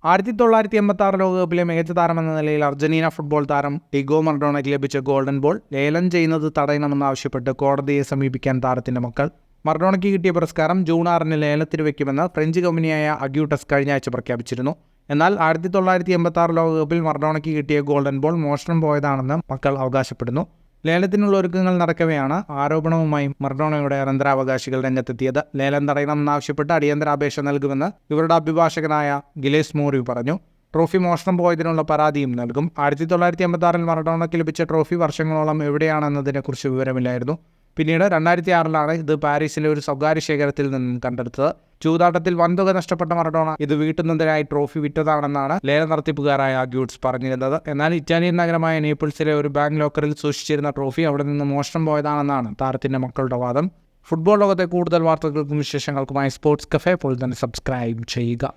1986 ലോകകപ്പിലെ മികച്ച താരമെന്ന നിലയിൽ അർജന്റീന ഫുട്ബോൾ താരം ഡിഗോ മറഡോണയ്ക്ക് ലഭിച്ച ഗോൾഡൻ ബോൾ ലേലം ചെയ്യുന്നത് തടയണമെന്നാവശ്യപ്പെട്ട് കോടതിയെ സമീപിക്കാൻ താരത്തിന്റെ മക്കൾ. മറഡോണയ്ക്ക് കിട്ടിയ പുരസ്കാരം ജൂൺ 6 ലേലത്തിന് വയ്ക്കുമെന്ന് ഫ്രഞ്ച് കമ്പനിയായ അഗ്യൂട്ടസ് കഴിഞ്ഞ ആഴ്ച പ്രഖ്യാപിച്ചിരുന്നു. എന്നാൽ 1986 ലോകകപ്പിൽ മറഡോണയ്ക്ക് കിട്ടിയ ഗോൾഡൻ ബോൾ മോഷണം പോയതാണെന്ന് മക്കൾ അവകാശപ്പെടുന്നു. ലേലത്തിനുള്ള ഒരുക്കങ്ങൾ നടക്കവെയാണ് ആരോപണവുമായി മറഡോണയുടെ അനന്തരാവകാശികൾ രംഗത്തെത്തിയത്. ലേലം തടയണമെന്നാവശ്യപ്പെട്ട് അടിയന്തരാപേക്ഷ നൽകുമെന്ന് ഇവരുടെ അഭിഭാഷകനായ ഗിലേസ് മോറിവ് പറഞ്ഞു. ട്രോഫി മോഷണം പോയതിനുള്ള പരാതിയും നൽകും. 1986 മറഡോണയ്ക്ക് ലഭിച്ച ട്രോഫി വർഷങ്ങളോളം എവിടെയാണെന്നതിനെക്കുറിച്ച് വിവരമില്ലായിരുന്നു. പിന്നീട് 2006 ഇത് പാരീസിലെ ഒരു സ്വകാര്യ ശേഖരത്തിൽ നിന്നും കണ്ടെടുത്തത്. ചൂതാട്ടത്തിൽ വൻതുക നഷ്ടപ്പെട്ട മറഡോണ ഇത് വീട്ടുന്നതിനായി ട്രോഫി വിറ്റതാണെന്നാണ് ലേല നടത്തിപ്പുകാരായ അഗ്യൂട്സ് പറഞ്ഞിരുന്നത്. എന്നാൽ ഇറ്റാലിയൻ നഗരമായ നേപ്പിൾസിലെ ഒരു ബാങ്ക് ലോക്കറിൽ സൂക്ഷിച്ചിരുന്ന ട്രോഫി അവിടെ നിന്ന് മോഷണം പോയതാണെന്നാണ് താരത്തിന്റെ മക്കളുടെ വാദം. ഫുട്ബോൾ ലോകത്തെ കൂടുതൽ വാർത്തകൾക്കും വിശേഷങ്ങൾക്കുമായി സ്പോർട്സ് കഫേ ഇപ്പോൾ തന്നെ സബ്സ്ക്രൈബ് ചെയ്യുക.